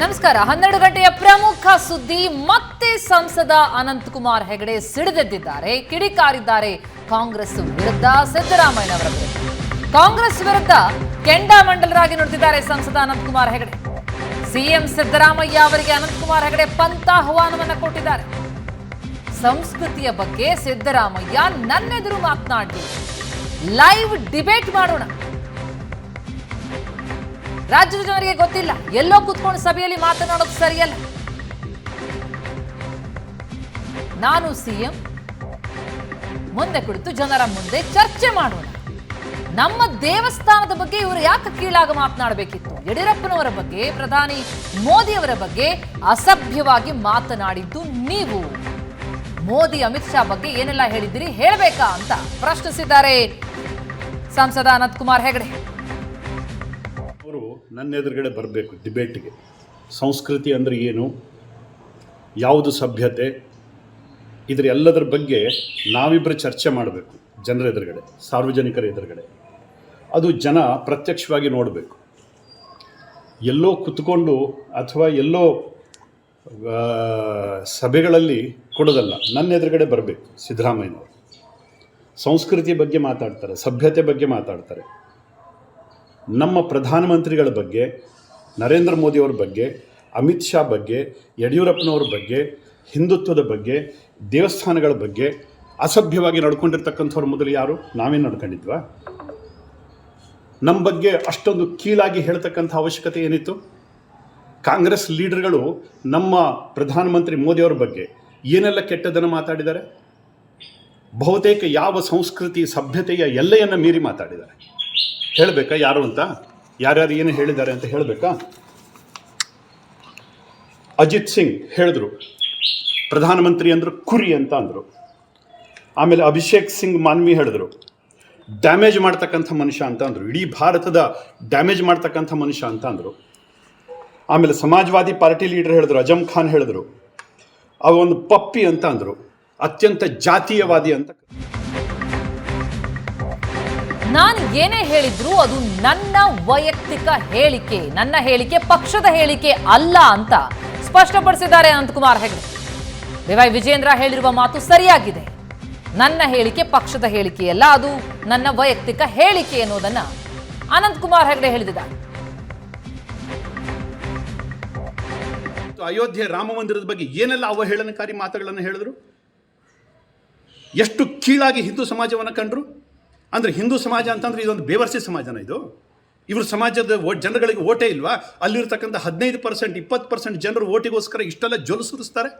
ನಮಸ್ಕಾರ. 12 ಗಂಟೆಯ ಪ್ರಮುಖ ಸುದ್ದಿ. ಮತ್ತೆ ಸಂಸದ ಅನಂತಕುಮಾರ್ ಹೆಗಡೆ ಸಿಡಿದೆದ್ದಿದ್ದಾರೆ, ಕಿಡಿಕಾರಿದ್ದಾರೆ ಕಾಂಗ್ರೆಸ್ ವಿರುದ್ಧ, ಸಿದ್ದರಾಮಯ್ಯನವರ ವಿರುದ್ಧ. ಕಾಂಗ್ರೆಸ್ ವಿರುದ್ಧ ಕೆಂಡಾಮಂಡಲರಾಗಿ ನುಡಿದಿದ್ದಾರೆ ಸಂಸದ ಅನಂತಕುಮಾರ್ ಹೆಗಡೆ. ಸಿಎಂ ಸಿದ್ದರಾಮಯ್ಯ ಅವರಿಗೆ ಅನಂತಕುಮಾರ್ ಹೆಗಡೆ ಪಂಥಾಹ್ವಾನವನ್ನು ಕೊಟ್ಟಿದ್ದಾರೆ. ಸಂಸ್ಕೃತಿಯ ಬಗ್ಗೆ ಸಿದ್ದರಾಮಯ್ಯ ನನ್ನೆದುರು ಮಾತನಾಡಿ, ಲೈವ್ ಡಿಬೇಟ್ ಮಾಡೋಣ. ರಾಜ್ಯದ ಜನರಿಗೆ ಗೊತ್ತಿಲ್ಲ, ಎಲ್ಲೋ ಕೂತ್ಕೊಂಡು ಸಭೆಯಲ್ಲಿ ಮಾತನಾಡೋದು ಸರಿಯಲ್ಲ. ನಾನು ಸಿಎಂ, ಮುಂದೆ ಕುಳಿತು ಜನರ ಮುಂದೆ ಚರ್ಚೆ ಮಾಡೋಣ. ನಮ್ಮ ದೇವಸ್ಥಾನದ ಬಗ್ಗೆ ಇವರು ಯಾಕೆ ಕೀಳಾಗ ಮಾತನಾಡಬೇಕಿತ್ತು? ಯಡಿಯೂರಪ್ಪನವರ ಬಗ್ಗೆ, ಪ್ರಧಾನಿ ಮೋದಿ ಅವರ ಬಗ್ಗೆ ಅಸಭ್ಯವಾಗಿ ಮಾತನಾಡಿದ್ದು ನೀವು. ಮೋದಿ ಅಮಿತ್ ಶಾ ಬಗ್ಗೆ ಏನೆಲ್ಲ ಹೇಳಿದ್ದೀರಿ ಹೇಳಬೇಕಾ ಅಂತ ಪ್ರಶ್ನಿಸಿದ್ದಾರೆ ಸಂಸದ ಅನಂತಕುಮಾರ್ ಹೆಗಡೆ. ಅವರು ನನ್ನ ಎದುರುಗಡೆ ಬರಬೇಕು ಡಿಬೇಟ್ಗೆ. ಸಂಸ್ಕೃತಿ ಅಂದರೆ ಏನು, ಯಾವುದು ಸಭ್ಯತೆ, ಇದರ ಎಲ್ಲದರ ಬಗ್ಗೆ ನಾವಿಬ್ಬರು ಚರ್ಚೆ ಮಾಡಬೇಕು. ಜನರ ಎದುರುಗಡೆ, ಸಾರ್ವಜನಿಕರ ಎದುರುಗಡೆ. ಅದು ಜನ ಪ್ರತ್ಯಕ್ಷವಾಗಿ ನೋಡಬೇಕು. ಎಲ್ಲೋ ಕುತ್ಕೊಂಡು ಅಥವಾ ಎಲ್ಲೋ ಸಭೆಗಳಲ್ಲಿ ಕೊಡೋದಲ್ಲ, ನನ್ನ ಎದುರುಗಡೆ ಬರಬೇಕು. ಸಿದ್ದರಾಮಯ್ಯನವರು ಸಂಸ್ಕೃತಿ ಬಗ್ಗೆ ಮಾತಾಡ್ತಾರೆ, ಸಭ್ಯತೆ ಬಗ್ಗೆ ಮಾತಾಡ್ತಾರೆ. ನಮ್ಮ ಪ್ರಧಾನಮಂತ್ರಿಗಳ ಬಗ್ಗೆ, ನರೇಂದ್ರ ಮೋದಿಯವರ ಬಗ್ಗೆ, ಅಮಿತ್ ಶಾ ಬಗ್ಗೆ, ಯಡಿಯೂರಪ್ಪನವ್ರ ಬಗ್ಗೆ, ಹಿಂದುತ್ವದ ಬಗ್ಗೆ, ದೇವಸ್ಥಾನಗಳ ಬಗ್ಗೆ ಅಸಭ್ಯವಾಗಿ ನಡ್ಕೊಂಡಿರ್ತಕ್ಕಂಥವ್ರು ಮೊದಲು ಯಾರು? ನಾವೇ ನಡ್ಕೊಂಡಿದ್ವಾ? ನಮ್ಮ ಬಗ್ಗೆ ಅಷ್ಟೊಂದು ಕೀಳಾಗಿ ಹೇಳ್ತಕ್ಕಂಥ ಅವಶ್ಯಕತೆ ಏನಿತ್ತು? ಕಾಂಗ್ರೆಸ್ ಲೀಡರ್ಗಳು ನಮ್ಮ ಪ್ರಧಾನಮಂತ್ರಿ ಮೋದಿಯವರ ಬಗ್ಗೆ ಏನೆಲ್ಲ ಕೆಟ್ಟದನ್ನು ಮಾತಾಡಿದ್ದಾರೆ? ಬಹುತೇಕ ಯಾವ ಸಂಸ್ಕೃತಿ ಸಭ್ಯತೆಯ ಎಲ್ಲೆಯನ್ನು ಮೀರಿ ಮಾತಾಡಿದ್ದಾರೆ. ಹೇಳಬೇಕಾ ಯಾರು ಅಂತ? ಯಾರ್ಯಾರು ಏನು ಹೇಳಿದ್ದಾರೆ ಅಂತ ಹೇಳಬೇಕಾ? ಅಜಿತ್ ಸಿಂಗ್ ಹೇಳಿದ್ರು, ಪ್ರಧಾನಮಂತ್ರಿ ಅಂದರು ಕುರಿ ಅಂತ ಅಂದರು. ಆಮೇಲೆ ಅಭಿಷೇಕ್ ಸಿಂಗ್ ಮಾನ್ವಿ ಹೇಳಿದ್ರು, ಡ್ಯಾಮೇಜ್ ಮಾಡ್ತಕ್ಕಂಥ ಮನುಷ್ಯ ಅಂತ ಅಂದರು. ಇಡೀ ಭಾರತದ ಡ್ಯಾಮೇಜ್ ಮಾಡ್ತಕ್ಕಂಥ ಮನುಷ್ಯ ಅಂತ ಅಂದರು. ಆಮೇಲೆ ಸಮಾಜವಾದಿ ಪಾರ್ಟಿ ಲೀಡರ್ ಹೇಳಿದ್ರು, ಅಜಮ್ ಖಾನ್ ಹೇಳಿದ್ರು, ಅವ ಒಂದು ಪಪ್ಪಿ ಅಂತ ಅಂದರು. ಅತ್ಯಂತ ಜಾತೀಯವಾದಿ ಅಂತ. ನಾನು ಏನೇ ಹೇಳಿದ್ರು ಅದು ನನ್ನ ವೈಯಕ್ತಿಕ ಹೇಳಿಕೆ, ನನ್ನ ಹೇಳಿಕೆ ಪಕ್ಷದ ಹೇಳಿಕೆ ಅಲ್ಲ ಅಂತ ಸ್ಪಷ್ಟಪಡಿಸಿದ್ದಾರೆ ಅನಂತಕುಮಾರ್ ಹೆಗಡೆ. ವೈ ವಿಜೇಂದ್ರ ಹೇಳಿರುವ ಮಾತು ಸರಿಯಾಗಿದೆ. ನನ್ನ ಹೇಳಿಕೆ ಪಕ್ಷದ ಹೇಳಿಕೆಯಲ್ಲ, ಅದು ನನ್ನ ವೈಯಕ್ತಿಕ ಹೇಳಿಕೆ ಎನ್ನುವುದನ್ನ ಅನಂತಕುಮಾರ್ ಹೆಗಡೆ ಹೇಳಿದ್ದಾರೆ. ಅಯೋಧ್ಯೆ ರಾಮ ಮಂದಿರದ ಬಗ್ಗೆ ಏನೆಲ್ಲ ಅವಹೇಳನಕಾರಿ ಮಾತುಗಳನ್ನು ಹೇಳಿದ್ರು, ಎಷ್ಟು ಕೀಳಾಗಿ ಹಿಂದೂ ಸಮಾಜವನ್ನು ಕಂಡ್ರು. ಅಂದರೆ ಹಿಂದೂ ಸಮಾಜ ಅಂತಂದ್ರೆ ಇದೊಂದು ಬೇವರ್ಸಿ ಸಮಾಜನ ಇದು? ಇವರು ಸಮಾಜದ ಜನಗಳಿಗೆ ಓಟೇ ಇಲ್ವಾ? ಅಲ್ಲಿರ್ತಕ್ಕಂಥ 15%, 20% ಜನರು ಓಟಿಗೋಸ್ಕರ ಇಷ್ಟೆಲ್ಲ ಜೊಲು ಸುರಿಸ್ತಾರೆ.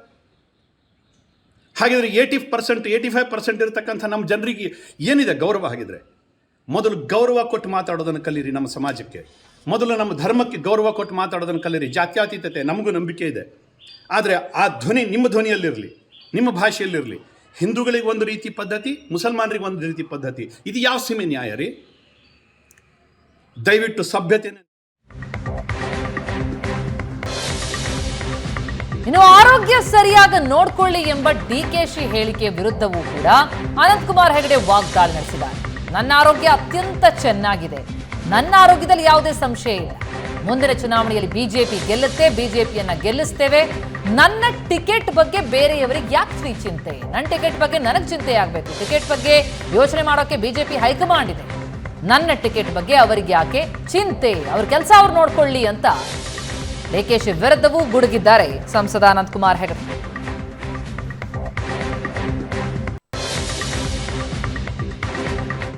ಹಾಗಿದ್ರೆ 80%, 85% ಇರತಕ್ಕಂಥ ನಮ್ಮ ಜನರಿಗೆ ಏನಿದೆ ಗೌರವ? ಹಾಗಿದ್ರೆ ಮೊದಲು ಗೌರವ ಕೊಟ್ಟು ಮಾತಾಡೋದನ್ನು ಕಲೀರಿ. ನಮ್ಮ ಸಮಾಜಕ್ಕೆ ಮೊದಲು ನಮ್ಮ ಧರ್ಮಕ್ಕೆ ಗೌರವ ಕೊಟ್ಟು ಮಾತಾಡೋದನ್ನು ಕಲೀರಿ. ಜಾತ್ಯತೀತತೆ ನಮಗೂ ನಂಬಿಕೆ ಇದೆ, ಆದರೆ ಆ ಧ್ವನಿ ನಿಮ್ಮ ಧ್ವನಿಯಲ್ಲಿರಲಿ, ನಿಮ್ಮ ಭಾಷೆಯಲ್ಲಿರಲಿ. ಹಿಂದೂಗಳಿಗೆ ಒಂದು ರೀತಿ ಪದ್ಧತಿ, ಮುಸಲ್ಮಾನರಿಗೆ ಒಂದು ರೀತಿ ಪದ್ಧತಿ. ಇದು ಯಾವ ಸೀಮೆ ನ್ಯಾಯ ರೀ? ದಯವಿಟ್ಟು ಸಭ್ಯತೆ. ಇನ್ನು ಆರೋಗ್ಯ ಸರಿಯಾಗಿ ನೋಡ್ಕೊಳ್ಳಿ ಎಂಬ ಡಿಕೆಶಿ ಹೇಳಿಕೆ ವಿರುದ್ಧವೂ ಕೂಡ ಅನಂತಕುಮಾರ್ ಹೆಗಡೆ ವಾಗ್ದಾಳಿ ನಡೆಸಿದ್ದಾರೆ. ನನ್ನ ಆರೋಗ್ಯ ಅತ್ಯಂತ ಚೆನ್ನಾಗಿದೆ, ನನ್ನ ಆರೋಗ್ಯದಲ್ಲಿ ಯಾವುದೇ ಸಂಶಯ ಇಲ್ಲ. ಮುಂದಿನ ಚುನಾವಣೆಯಲ್ಲಿ ಬಿಜೆಪಿ ಗೆಲ್ಲುತ್ತೆ, ಬಿಜೆಪಿಯನ್ನ ಗೆಲ್ಲಿಸ್ತೇವೆ. ನನ್ನ ಟಿಕೆಟ್ ಬಗ್ಗೆ ಬೇರೆಯವರಿಗೆ ಯಾಕೆ ಚಿಂತೆ? ನನ್ನ ಟಿಕೆಟ್ ಬಗ್ಗೆ ನನಗೆ ಚಿಂತೆ ಆಗಬೇಕು. ಟಿಕೆಟ್ ಬಗ್ಗೆ ಯೋಚನೆ ಮಾಡೋಕೆ ಬಿಜೆಪಿ ಹೈಕಮಾಂಡ್ ಇದೆ. ನನ್ನ ಟಿಕೆಟ್ ಬಗ್ಗೆ ಅವರಿಗೆ ಯಾಕೆ ಚಿಂತೆ? ಅವ್ರ ಕೆಲಸ ಅವ್ರು ನೋಡ್ಕೊಳ್ಳಿ ಅಂತ ಡಿಕೆಶಿ ವಿರುದ್ಧವೂ ಗುಡುಗಿದ್ದಾರೆ ಸಂಸದ ಅನಂತಕುಮಾರ್ ಹೆಗಡೆ.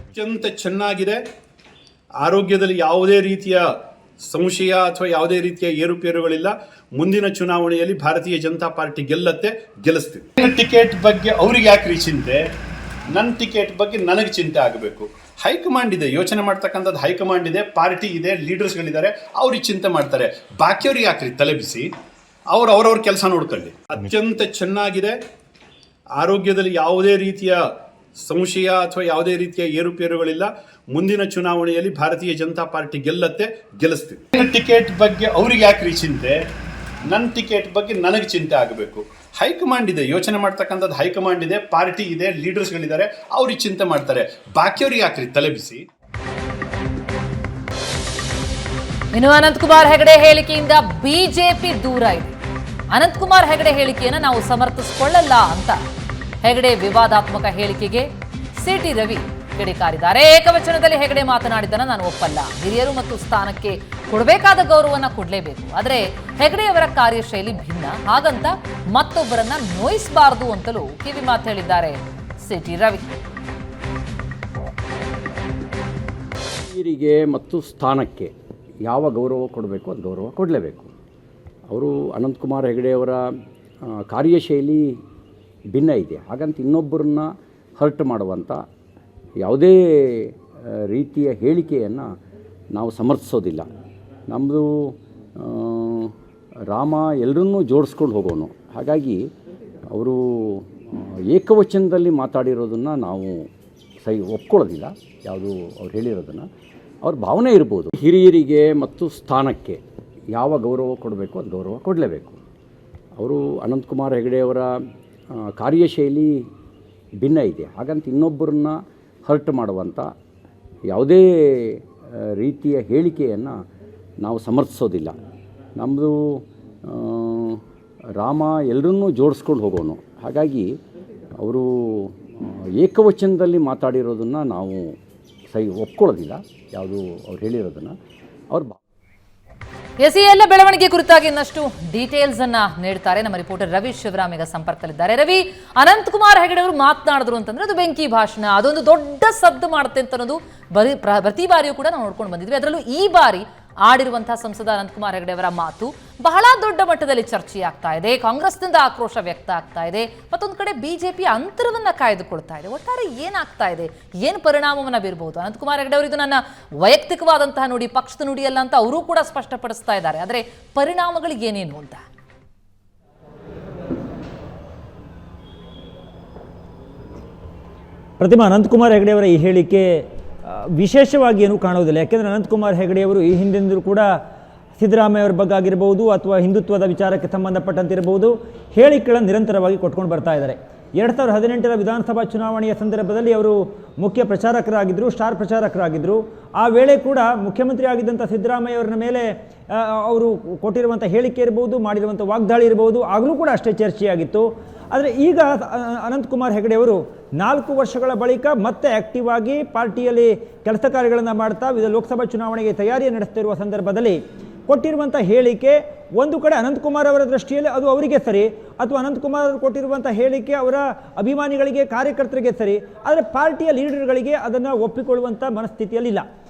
ಅತ್ಯಂತ ಚೆನ್ನಾಗಿದೆ, ಆರೋಗ್ಯದಲ್ಲಿ ಯಾವುದೇ ರೀತಿಯ ಸಂಶಯ ಅಥವಾ ಯಾವುದೇ ರೀತಿಯ ಏರುಪೇರುಗಳಿಲ್ಲ. ಮುಂದಿನ ಚುನಾವಣೆಯಲ್ಲಿ ಭಾರತೀಯ ಜನತಾ ಪಾರ್ಟಿ ಗೆಲ್ಲಿಸ್ತೀವಿ. ಟಿಕೆಟ್ ಬಗ್ಗೆ ಅವ್ರಿಗೆ ಯಾಕ್ರಿ ಚಿಂತೆ? ನನ್ನ ಟಿಕೆಟ್ ಬಗ್ಗೆ ನನಗೆ ಚಿಂತೆ ಆಗಬೇಕು. ಹೈಕಮಾಂಡ್ ಇದೆ, ಯೋಚನೆ ಮಾಡ್ತಕ್ಕಂಥದ್ದು ಹೈಕಮಾಂಡ್ ಇದೆ, ಪಾರ್ಟಿ ಇದೆ, ಲೀಡರ್ಸ್ಗಳಿದ್ದಾರೆ, ಅವ್ರಿಗೆ ಚಿಂತೆ ಮಾಡ್ತಾರೆ. ಬಾಕಿಯವ್ರಿಗೆ ಯಾಕ್ರಿ ತಲೆ ಬಿಸಿ? ಅವ್ರವ್ರ ಕೆಲಸ ನೋಡ್ಕೊಳ್ಳಿ. ಅತ್ಯಂತ ಚೆನ್ನಾಗಿದೆ, ಆರೋಗ್ಯದಲ್ಲಿ ಯಾವುದೇ ರೀತಿಯ ಸಂಶಯ ಅಥವಾ ಯಾವುದೇ ರೀತಿಯ ಏರುಪೇರುಗಳಿಲ್ಲ. ಮುಂದಿನ ಚುನಾವಣೆಯಲ್ಲಿ ಭಾರತೀಯ ಜನತಾ ಪಾರ್ಟಿ ಗೆಲ್ಲಿಸ್ತೀವಿ. ಟಿಕೆಟ್ ಬಗ್ಗೆ ಅವ್ರಿಗೆ ಯಾಕ್ರಿ ಚಿಂತೆ? ನನ್ನ ಟಿಕೆಟ್ ಬಗ್ಗೆ ನನಗೆ ಚಿಂತೆ ಆಗಬೇಕು. ಹೈಕಮಾಂಡ್ ಇದೆ, ಯೋಚನೆ ಮಾಡ್ತಕ್ಕಂಥದ್ದು ಹೈಕಮಾಂಡ್ ಇದೆ, ಪಾರ್ಟಿ ಇದೆ, ಲೀಡರ್ಸ್ಗಳಿದ್ದಾರೆ, ಅವ್ರಿಗೆ ಚಿಂತೆ ಮಾಡ್ತಾರೆ. ಬಾಕಿಯವ್ರಿಗೆ ಯಾಕ್ರಿ ತಲೆ ಬಿಸಿ? ಇನ್ನು ಅನಂತಕುಮಾರ್ ಹೆಗಡೆ ಹೇಳಿಕೆಯಿಂದ ಬಿಜೆಪಿ ದೂರ ಇದೆ. ಅನಂತಕುಮಾರ್ ಹೆಗಡೆ ಹೇಳಿಕೆಯನ್ನು ನಾವು ಸಮರ್ಥಿಸಿಕೊಳ್ಳಲ್ಲ ಅಂತ ಹೆಗಡೆ ವಿವಾದಾತ್ಮಕ ಹೇಳಿಕೆಗೆ ಸಿಟಿ ರವಿ ಕಿಡಿಕಾರಿದ್ದಾರೆ. ಏಕವಚನದಲ್ಲಿ ಹೆಗಡೆ ಮಾತನಾಡಿದ್ದನ್ನು ನಾನು ಒಪ್ಪಲ್ಲ. ಹಿರಿಯರು ಮತ್ತು ಸ್ಥಾನಕ್ಕೆ ಕೊಡಬೇಕಾದ ಗೌರವವನ್ನು ಕೊಡಲೇಬೇಕು. ಆದರೆ ಹೆಗಡೆಯವರ ಕಾರ್ಯಶೈಲಿ ಭಿನ್ನ, ಹಾಗಂತ ಮತ್ತೊಬ್ಬರನ್ನ ನೋಯಿಸಬಾರದು ಅಂತಲೂ ಕಿವಿ ಮಾತು ಹೇಳಿದ್ದಾರೆ ಸಿಟಿ ರವಿ. ಹಿರಿಯರಿಗೆ ಮತ್ತು ಸ್ಥಾನಕ್ಕೆ ಯಾವ ಗೌರವ ಕೊಡಬೇಕು ಅದು ಗೌರವ ಕೊಡಲೇಬೇಕು. ಅವರು ಅನಂತಕುಮಾರ್ ಹೆಗಡೆಯವರ ಕಾರ್ಯಶೈಲಿ ಭಿನ್ನ ಇದೆ, ಹಾಗಂತ ಇನ್ನೊಬ್ಬರನ್ನ ಹರ್ಟ್ ಮಾಡುವಂಥ ಯಾವುದೇ ರೀತಿಯ ಹೇಳಿಕೆಯನ್ನು ನಾವು ಸಮರ್ಥಿಸೋದಿಲ್ಲ. ನಮ್ಮದು ರಾಮ ಎಲ್ಲರನ್ನೂ ಜೋಡಿಸ್ಕೊಂಡು ಹೋಗೋನು. ಹಾಗಾಗಿ ಅವರು ಏಕವಚನದಲ್ಲಿ ಮಾತಾಡಿರೋದನ್ನು ನಾವು ಒಪ್ಕೊಳ್ಳೋದಿಲ್ಲ. ಯಾವುದು ಅವ್ರು ಹೇಳಿರೋದನ್ನು ಅವ್ರ ಭಾವನೆ ಇರ್ಬೋದು. ಹಿರಿಯರಿಗೆ ಮತ್ತು ಸ್ಥಾನಕ್ಕೆ ಯಾವ ಗೌರವ ಕೊಡಬೇಕು ಅದು ಗೌರವ ಕೊಡಲೇಬೇಕು. ಅವರು ಅನಂತಕುಮಾರ್ ಹೆಗಡೆಯವರ ಕಾರ್ಯಶೈಲಿ ಭಿನ್ನ ಇದೆ, ಹಾಗಂತ ಇನ್ನೊಬ್ಬರನ್ನ ಹರ್ಟ್ ಮಾಡುವಂಥ ಯಾವುದೇ ರೀತಿಯ ಹೇಳಿಕೆಯನ್ನು ನಾವು ಸಮರ್ಥಿಸೋದಿಲ್ಲ. ನಮ್ಮದು ರಾಮ ಎಲ್ಲರನ್ನೂ ಜೋಡಿಸ್ಕೊಂಡು ಹೋಗೋನು. ಹಾಗಾಗಿ ಅವರು ಏಕವಚನದಲ್ಲಿ ಮಾತಾಡಿರೋದನ್ನು ನಾವು ಒಪ್ಕೊಳ್ಳೋದಿಲ್ಲ. ಯಾವುದು ಅವ್ರು ಹೇಳಿರೋದನ್ನು ಅವ್ರ ಈ ಎಲ್ಲ ಬೆಳವಣಿಗೆ ಕುರಿತಾಗಿ ಇನ್ನಷ್ಟು ಡೀಟೇಲ್ಸ್ ಅನ್ನ ನೀಡ್ತಾರೆ ನಮ್ಮ ರಿಪೋರ್ಟರ್ ರವಿ ಶಿವರಾಮ್ ಈಗ ಸಂಪರ್ಕದಲ್ಲಿದ್ದಾರೆ. ರವಿ, ಅನಂತಕುಮಾರ್ ಹೆಗಡೆ ಅವರು ಮಾತನಾಡಿದ್ರು ಅಂತಂದ್ರೆ ಅದು ಬೆಂಕಿ ಭಾಷಣ, ಅದೊಂದು ದೊಡ್ಡ ಸದ್ದು ಮಾಡುತ್ತೆ ಅಂತ ಅನ್ನೋದು ಪ್ರತಿ ಬಾರಿಯೂ ಕೂಡ ನಾವು ನೋಡ್ಕೊಂಡು ಬಂದಿದ್ವಿ. ಅದರಲ್ಲೂ ಈ ಬಾರಿ ಆಡಿರುವಂತಹ ಸಂಸದ ಅನಂತಕುಮಾರ್ ಹೆಗಡೆ ಅವರ ಮಾತು ಬಹಳ ದೊಡ್ಡ ಮಟ್ಟದಲ್ಲಿ ಚರ್ಚೆಯಾಗ್ತಾ ಇದೆ. ಕಾಂಗ್ರೆಸ್ನಿಂದ ಆಕ್ರೋಶ ವ್ಯಕ್ತ ಆಗ್ತಾ ಇದೆ, ಮತ್ತೊಂದು ಕಡೆ ಬಿಜೆಪಿ ಅಂತರವನ್ನ ಕಾಯ್ದುಕೊಳ್ತಾ ಇದೆ. ಒಟ್ಟಾರೆ ಏನಾಗ್ತಾ ಇದೆ, ಏನು ಪರಿಣಾಮವನ್ನ ಬೀರಬಹುದು? ಅನಂತಕುಮಾರ್ ಹೆಗಡೆ ಅವರು ಇದು ನನ್ನ ವೈಯಕ್ತಿಕವಾದಂತಹ ನುಡಿ, ಪಕ್ಷದ ನುಡಿ ಅಲ್ಲ ಅಂತ ಅವರು ಕೂಡ ಸ್ಪಷ್ಟಪಡಿಸ್ತಾ ಇದ್ದಾರೆ. ಆದರೆ ಪರಿಣಾಮಗಳು ಏನೇನು ಅಂತ ಪ್ರತಿಮಾ, ಅನಂತಕುಮಾರ್ ಹೆಗಡೆ ಅವರ ಈ ಹೇಳಿಕೆ ವಿಶೇಷವಾಗಿ ಏನೂ ಕಾಣೋದಿಲ್ಲ. ಯಾಕೆಂದರೆ ಅನಂತಕುಮಾರ್ ಹೆಗಡೆಯವರು ಈ ಹಿಂದಿನಿಂದಲೂ ಕೂಡ ಸಿದ್ದರಾಮಯ್ಯ ಅವರ ಬಗ್ಗೆ ಆಗಿರ್ಬೋದು ಅಥವಾ ಹಿಂದುತ್ವದ ವಿಚಾರಕ್ಕೆ ಸಂಬಂಧಪಟ್ಟಂತಿರಬಹುದು ಹೇಳಿಕೆಗಳನ್ನು ನಿರಂತರವಾಗಿ ಕೊಟ್ಕೊಂಡು ಬರ್ತಾ ಇದ್ದಾರೆ. 2018ರ ವಿಧಾನಸಭಾ ಚುನಾವಣೆಯ ಸಂದರ್ಭದಲ್ಲಿ ಅವರು ಮುಖ್ಯ ಪ್ರಚಾರಕರಾಗಿದ್ದರು, ಸ್ಟಾರ್ ಪ್ರಚಾರಕರಾಗಿದ್ದರು. ಆ ವೇಳೆ ಕೂಡ ಮುಖ್ಯಮಂತ್ರಿ ಆಗಿದ್ದಂಥ ಸಿದ್ದರಾಮಯ್ಯ ಅವರ ಮೇಲೆ ಅವರು ಕೊಟ್ಟಿರುವಂಥ ಹೇಳಿಕೆ ಇರ್ಬೋದು, ಮಾಡಿರುವಂಥ ವಾಗ್ದಾಳಿ ಇರ್ಬೋದು, ಆಗಲೂ ಕೂಡ ಅಷ್ಟೇ ಚರ್ಚೆಯಾಗಿತ್ತು. ಆದರೆ ಈಗ ಅನಂತಕುಮಾರ್ ಹೆಗಡೆ ಅವರು 4 ವರ್ಷಗಳ ಬಳಿಕ ಮತ್ತೆ ಆ್ಯಕ್ಟಿವ್ ಆಗಿ ಪಾರ್ಟಿಯಲ್ಲಿ ಕೆಲಸ ಕಾರ್ಯಗಳನ್ನು ಮಾಡ್ತಾ ಲೋಕಸಭಾ ಚುನಾವಣೆಗೆ ತಯಾರಿ ನಡೆಸ್ತಿರುವ ಸಂದರ್ಭದಲ್ಲಿ ಕೊಟ್ಟಿರುವಂಥ ಹೇಳಿಕೆ ಒಂದು ಕಡೆ ಅನಂತಕುಮಾರ್ ಅವರ ದೃಷ್ಟಿಯಲ್ಲಿ ಅದು ಅವರಿಗೆ ಸರಿ, ಅಥವಾ ಅನಂತಕುಮಾರ್ ಅವರು ಕೊಟ್ಟಿರುವಂಥ ಹೇಳಿಕೆ ಅವರ ಅಭಿಮಾನಿಗಳಿಗೆ, ಕಾರ್ಯಕರ್ತರಿಗೆ ಸರಿ, ಆದರೆ ಪಾರ್ಟಿಯ ಲೀಡರ್ಗಳಿಗೆ ಅದನ್ನು ಒಪ್ಪಿಕೊಳ್ಳುವಂಥ ಮನಸ್ಥಿತಿಯಲ್ಲಿಲ್ಲ.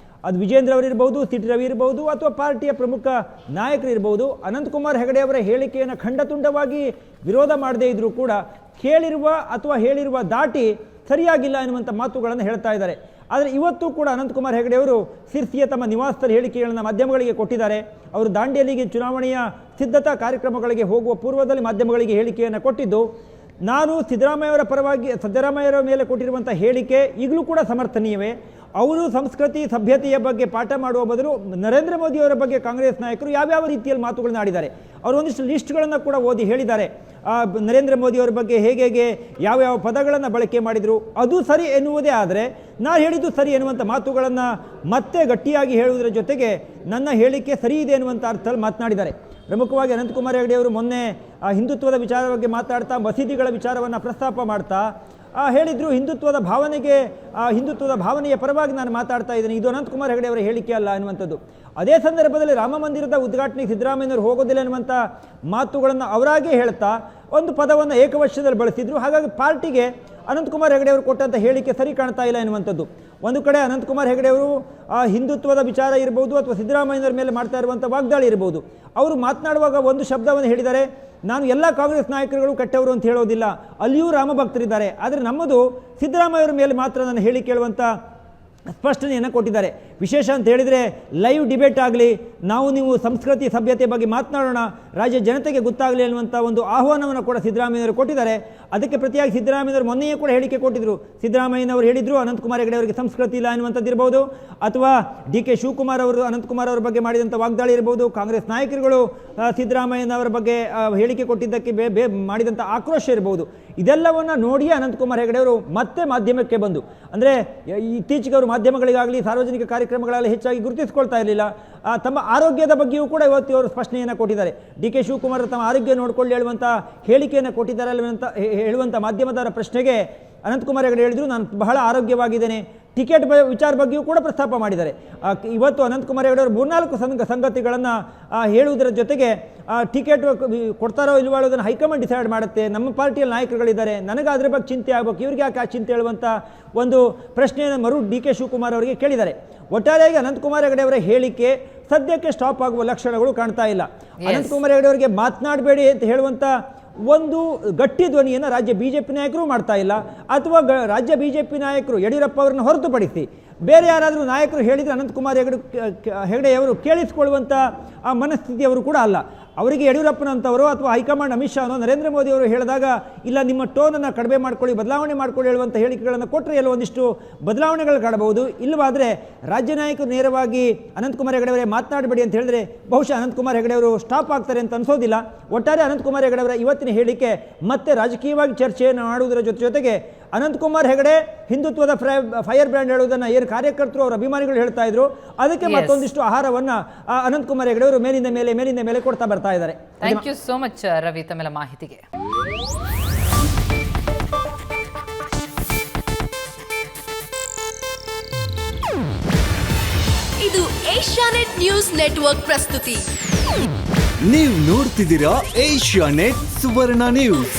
ಅದು ವಿಜೇಂದ್ರ ಅವರಿರ್ಬೋದು, ಸಿಟಿ ರವಿ ಇರ್ಬೋದು, ಅಥವಾ ಪಾರ್ಟಿಯ ಪ್ರಮುಖ ನಾಯಕರಿರ್ಬೋದು. ಅನಂತಕುಮಾರ್ ಹೆಗಡೆ ಅವರ ಹೇಳಿಕೆಯನ್ನು ಖಂಡತುಂಡವಾಗಿ ವಿರೋಧ ಮಾಡದೇ ಇದ್ದರೂ ಕೂಡ ಕೇಳಿರುವ ಅಥವಾ ಹೇಳಿರುವ ದಾಟಿ ಸರಿಯಾಗಿಲ್ಲ ಎನ್ನುವಂಥ ಮಾತುಗಳನ್ನು ಹೇಳ್ತಾ ಇದ್ದಾರೆ. ಆದರೆ ಇವತ್ತು ಕೂಡ ಅನಂತಕುಮಾರ್ ಹೆಗಡೆ ಅವರು ಸಿರ್ಸಿಯ ತಮ್ಮ ನಿವಾಸದಲ್ಲಿ ಹೇಳಿಕೆಗಳನ್ನು ಮಾಧ್ಯಮಗಳಿಗೆ ಕೊಟ್ಟಿದ್ದಾರೆ. ಅವರು ದಾಂಡೇಲಿಗೆ ಚುನಾವಣೆಯ ಸಿದ್ಧತಾ ಕಾರ್ಯಕ್ರಮಗಳಿಗೆ ಹೋಗುವ ಪೂರ್ವದಲ್ಲಿ ಮಾಧ್ಯಮಗಳಿಗೆ ಹೇಳಿಕೆಯನ್ನು ಕೊಟ್ಟಿದ್ದು, ನಾನು ಸಿದ್ದರಾಮಯ್ಯವರ ಪರವಾಗಿ ಸಿದ್ದರಾಮಯ್ಯವರ ಮೇಲೆ ಕೊಟ್ಟಿರುವಂಥ ಹೇಳಿಕೆ ಈಗಲೂ ಕೂಡ ಸಮರ್ಥನೀಯವೇ. ಅವರು ಸಂಸ್ಕೃತಿ ಸಭ್ಯತೆಯ ಬಗ್ಗೆ ಪಾಠ ಮಾಡುವ ಬದಲು ನರೇಂದ್ರ ಮೋದಿಯವರ ಬಗ್ಗೆ ಕಾಂಗ್ರೆಸ್ ನಾಯಕರು ಯಾವ್ಯಾವ ರೀತಿಯಲ್ಲಿ ಮಾತುಗಳನ್ನು ಆಡಿದ್ದಾರೆ, ಅವರು ಒಂದಿಷ್ಟು ಲಿಸ್ಟ್ಗಳನ್ನು ಕೂಡ ಓದಿ ಹೇಳಿದ್ದಾರೆ. ನರೇಂದ್ರ ಮೋದಿಯವರ ಬಗ್ಗೆ ಹೇಗೆ ಯಾವ್ಯಾವ ಪದಗಳನ್ನು ಬಳಕೆ ಮಾಡಿದರು ಅದು ಸರಿ ಎನ್ನುವುದೇ. ಆದರೆ ನಾನು ಹೇಳಿದ್ದು ಸರಿ ಎನ್ನುವಂಥ ಮಾತುಗಳನ್ನು ಮತ್ತೆ ಗಟ್ಟಿಯಾಗಿ ಹೇಳುವುದರ ಜೊತೆಗೆ ನನ್ನ ಹೇಳಿಕೆ ಸರಿ ಇದೆ ಎನ್ನುವಂಥ ಅರ್ಥದಲ್ಲಿ ಮಾತನಾಡಿದ್ದಾರೆ. ಪ್ರಮುಖವಾಗಿ ಅನಂತಕುಮಾರ್ ಹೆಗಡೆ ಅವರು ಮೊನ್ನೆ ಹಿಂದುತ್ವದ ವಿಚಾರ ಬಗ್ಗೆ ಮಾತಾಡ್ತಾ ಮಸೀದಿಗಳ ವಿಚಾರವನ್ನು ಪ್ರಸ್ತಾಪ ಮಾಡ್ತಾ ಹೇಳಿದರು, ಹಿಂದುತ್ವದ ಭಾವನೆಯ ಪರವಾಗಿ ನಾನು ಮಾತಾಡ್ತಾ ಇದ್ದೀನಿ, ಇದು ಅನಂತಕುಮಾರ್ ಹೆಗಡೆ ಅವರ ಹೇಳಿಕೆ ಅಲ್ಲ ಎನ್ನುವಂಥದ್ದು. ಅದೇ ಸಂದರ್ಭದಲ್ಲಿ ರಾಮ ಮಂದಿರದ ಉದ್ಘಾಟನೆಗೆ ಸಿದ್ದರಾಮಯ್ಯನವರು ಹೋಗೋದಿಲ್ಲ ಎನ್ನುವಂಥ ಮಾತುಗಳನ್ನು ಅವರಾಗೇ ಹೇಳ್ತಾ ಒಂದು ಪದವನ್ನು ಏಕವಚನದಲ್ಲಿ ಬಳಸಿದ್ರು. ಹಾಗಾಗಿ ಪಾರ್ಟಿಗೆ ಅನಂತಕುಮಾರ್ ಹೆಗಡೆ ಅವರು ಕೊಟ್ಟಂಥ ಹೇಳಿಕೆ ಸರಿ ಕಾಣ್ತಾ ಇಲ್ಲ ಎನ್ನುವಂಥದ್ದು. ಒಂದು ಕಡೆ ಅನಂತಕುಮಾರ್ ಹೆಗಡೆ ಅವರು ಹಿಂದುತ್ವದ ವಿಚಾರ ಇರ್ಬೋದು ಅಥವಾ ಸಿದ್ದರಾಮಯ್ಯನವರ ಮೇಲೆ ಮಾಡ್ತಾ ಇರುವಂಥ ವಾಗ್ದಾಳಿ ಇರ್ಬೋದು, ಅವರು ಮಾತನಾಡುವಾಗ ಒಂದು ಶಬ್ದವನ್ನು ಹೇಳಿದ್ದಾರೆ, ನಾನು ಎಲ್ಲ ಕಾಂಗ್ರೆಸ್ ನಾಯಕರುಗಳು ಕೆಟ್ಟವರು ಅಂತ ಹೇಳೋದಿಲ್ಲ, ಅಲ್ಲಿಯೂ ರಾಮಭಕ್ತರಿದ್ದಾರೆ, ಆದರೆ ನಮ್ಮದು ಸಿದ್ದರಾಮಯ್ಯವರ ಮೇಲೆ ಮಾತ್ರ ನಾನು ಹೇಳಿ ಕೇಳುವಂಥ ಸ್ಪಷ್ಟನೆಯನ್ನು ಕೊಟ್ಟಿದ್ದಾರೆ. ವಿಶೇಷ ಅಂತ ಹೇಳಿದರೆ ಲೈವ್ ಡಿಬೇಟ್ ಆಗಲಿ, ನೀವು ಸಂಸ್ಕೃತಿ ಸಭ್ಯತೆ ಬಗ್ಗೆ ಮಾತನಾಡೋಣ, ರಾಜ್ಯ ಜನತೆಗೆ ಗೊತ್ತಾಗಲಿ ಅನ್ನುವಂಥ ಒಂದು ಆಹ್ವಾನವನ್ನು ಕೂಡ ಸಿದ್ದರಾಮಯ್ಯವರು ಕೊಟ್ಟಿದ್ದಾರೆ. ಅದಕ್ಕೆ ಪ್ರತಿಯಾಗಿ ಸಿದ್ದರಾಮಯ್ಯವರು ಮೊನ್ನೆಯೇ ಕೂಡ ಹೇಳಿಕೆ ಕೊಟ್ಟಿದ್ದರು. ಸಿದ್ದರಾಮಯ್ಯನವರು ಹೇಳಿದರು ಅನಂತಕುಮಾರ್ ಹೆಗಡೆ ಅವರಿಗೆ ಸಂಸ್ಕೃತಿ ಇಲ್ಲ ಅನ್ನುವಂಥದ್ದು ಇರ್ಬೋದು, ಅಥವಾ DK ಶಿವಕುಮಾರ್ ಅವರು ಅನಂತಕುಮಾರ್ ಅವರ ಬಗ್ಗೆ ಮಾಡಿದಂಥ ವಾಗ್ದಾಳಿ ಇರ್ಬೋದು, ಕಾಂಗ್ರೆಸ್ ನಾಯಕರುಗಳು ಸಿದ್ದರಾಮಯ್ಯನವರ ಬಗ್ಗೆ ಹೇಳಿಕೆ ಕೊಟ್ಟಿದ್ದಕ್ಕೆ ಮಾಡಿದಂಥ ಆಕ್ರೋಶ ಇರ್ಬೋದು. ಇದೆಲ್ಲವನ್ನು ನೋಡಿಯೇ ಅನಂತಕುಮಾರ್ ಹೆಗಡೆ ಅವರು ಮತ್ತೆ ಮಾಧ್ಯಮಕ್ಕೆ ಬಂದು, ಅಂದರೆ ಇತ್ತೀಚೆಗೆ ಅವರು ಮಾಧ್ಯಮಗಳಿಗಾಗಲಿ ಸಾರ್ವಜನಿಕ ಕಾರ್ಯಕ್ರಮ ಕಾರ್ಯಕ್ರಮಗಳಲ್ಲಿ ಹೆಚ್ಚಾಗಿ ಗುರುತಿಸ್ಕೊಳ್ತಾ ಇರಲಿಲ್ಲ. ತಮ್ಮ ಆರೋಗ್ಯದ ಬಗ್ಗೆಯೂ ಕೂಡ ಇವತ್ತು ಅವರು ಸ್ಪಷ್ಟನೆಯನ್ನು ಕೊಟ್ಟಿದ್ದಾರೆ. ಡಿ.ಕೆ. ಶಿವಕುಮಾರ್ ತಮ್ಮ ಆರೋಗ್ಯ ನೋಡಿಕೊಳ್ಳಿ ಹೇಳುವಂಥ ಹೇಳಿಕೆಯನ್ನು ಕೊಟ್ಟಿದ್ದಾರೆ ಅಂತ ಹೇಳುವಂಥ ಮಾಧ್ಯಮದವರ ಪ್ರಶ್ನೆಗೆ ಅನಂತಕುಮಾರ್ ಹೆಗಡೆ ಹೇಳಿದರು, ನಾನು ಬಹಳ ಆರೋಗ್ಯವಾಗಿದ್ದೇನೆ. ಟಿಕೆಟ್ ವಿಚಾರ ಬಗ್ಗೆಯೂ ಕೂಡ ಪ್ರಸ್ತಾಪ ಮಾಡಿದ್ದಾರೆ. ಇವತ್ತು ಅನಂತಕುಮಾರ್ ಹೆಗಡೆ ಅವರು 3-4 ಸಂಗತಿಗಳನ್ನು ಹೇಳುವುದರ ಜೊತೆಗೆ ಟಿಕೆಟ್ ಕೊಡ್ತಾರೋ ಇಲ್ವೋ ಅದನ್ನು ಹೈಕಮಾಂಡ್ ಡಿಸೈಡ್ ಮಾಡುತ್ತೆ, ನಮ್ಮ ಪಾರ್ಟಿಯಲ್ಲಿ ನಾಯಕರುಗಳಿದ್ದಾರೆ, ನನಗೆ ಅದ್ರ ಬಗ್ಗೆ ಚಿಂತೆ ಆಗಬೇಕು, ಇವ್ರಿಗೆ ಯಾಕೆ ಆ ಚಿಂತೆ ಹೇಳುವಂಥ ಒಂದು ಪ್ರಶ್ನೆಯನ್ನು ಡಿ.ಕೆ. ಶಿವಕುಮಾರ್ ಅವರಿಗೆ ಕೇಳಿದ್ದಾರೆ. ಒಟ್ಟಾರೆಯಾಗಿ ಅನಂತಕುಮಾರ್ ಹೆಗಡೆ ಅವರ ಹೇಳಿಕೆ ಸದ್ಯಕ್ಕೆ ಸ್ಟಾಪ್ ಆಗುವ ಲಕ್ಷಣಗಳು ಕಾಣ್ತಾ ಇಲ್ಲ. ಅನಂತಕುಮಾರ್ ಹೆಗಡೆ ಅವರಿಗೆ ಮಾತನಾಡಬೇಡಿ ಅಂತ ಹೇಳುವಂಥ ಒಂದು ಗಟ್ಟಿ ಧ್ವನಿಯನ್ನು ರಾಜ್ಯ ಬಿಜೆಪಿ ನಾಯಕರು ಮಾಡ್ತಾ ಇಲ್ಲ, ಅಥವಾ ರಾಜ್ಯ ಬಿಜೆಪಿ ನಾಯಕರು ಯಡಿಯೂರಪ್ಪ ಅವರನ್ನು ಹೊರತುಪಡಿಸಿ ಬೇರೆ ಯಾರಾದರೂ ನಾಯಕರು ಹೇಳಿದರೆ ಅನಂತಕುಮಾರ್ ಹೆಗಡೆಯವರು ಕೇಳಿಸಿಕೊಳ್ಳುವಂಥ ಆ ಮನಸ್ಥಿತಿಯವರು ಕೂಡ ಅಲ್ಲ. ಅವರಿಗೆ ಯಡಿಯೂರಪ್ಪನಂಥವರು ಅಥವಾ ಹೈಕಮಾಂಡ್ ಅಮಿತ್ ಶಾ ನರೇಂದ್ರ ಮೋದಿ ಅವರು ಹೇಳಿದಾಗ ಇಲ್ಲ ನಿಮ್ಮ ಟೋನನ್ನು ಕಡಿಮೆ ಮಾಡ್ಕೊಳ್ಳಿ, ಬದಲಾವಣೆ ಮಾಡ್ಕೊಳ್ಳಿ ಹೇಳುವಂಥ ಹೇಳಿಕೆಗಳನ್ನು ಕೊಟ್ಟರೆ ಎಲ್ಲ ಒಂದಿಷ್ಟು ಬದಲಾವಣೆಗಳು ಕಾಣಬಹುದು. ಇಲ್ಲವಾದರೆ ರಾಜ್ಯ ನಾಯಕರು ನೇರವಾಗಿ ಅನಂತಕುಮಾರ್ ಹೆಗಡೆ ಅವರೇ ಮಾತನಾಡಬೇಡಿ ಅಂತ ಹೇಳಿದ್ರೆ ಬಹುಶಃ ಅನಂತಕುಮಾರ್ ಹೆಗಡೆ ಅವರು ಸ್ಟಾಪ್ ಆಗ್ತಾರೆ ಅಂತ ಅನಿಸೋದಿಲ್ಲ. ಒಟ್ಟಾರೆ ಅನಂತಕುಮಾರ್ ಹೆಗಡೆ ಅವರ ಇವತ್ತಿನ ಹೇಳಿಕೆ ಮತ್ತೆ ರಾಜಕೀಯವಾಗಿ ಚರ್ಚೆಯನ್ನು ಮಾಡುವುದರ ಜೊತೆಗೆ ಅನಂತಕುಮಾರ್ ಹೆಗಡೆ ಹಿಂದುತ್ವದ ಫೈರ್ ಬ್ರ್ಯಾಂಡ್ ಹೇಳುವುದನ್ನು ಏನು ಕಾರ್ಯಕರ್ತರು ಅವರ ಅಭಿಮಾನಿಗಳು ಹೇಳ್ತಾ ಇದ್ರು, ಅದಕ್ಕೆ ಮತ್ತೊಂದಿಷ್ಟು ಆಹಾರವನ್ನು ಅನಂತಕುಮಾರ್ ಹೆಗಡೆ ಅವರು ಮೇಲಿಂದ ಮೇಲೆ ಕೊಡ್ತಾ ಬರ್ತಾ ಇದ್ದಾರೆ. Thank you so much Ravi ತಮ್ಮೆಲ್ಲ ಮಾಹಿತಿಗೆ. ಇದು ಏಷ್ಯಾನೆಟ್ ನ್ಯೂಸ್ ನೆಟ್ವರ್ಕ್ ಪ್ರಸ್ತುತಿ. ನೀವು ನೋಡ್ತಿದ್ದೀರಾ ಏಷ್ಯಾನೆಟ್ ಸುವರ್ಣ ನ್ಯೂಸ್.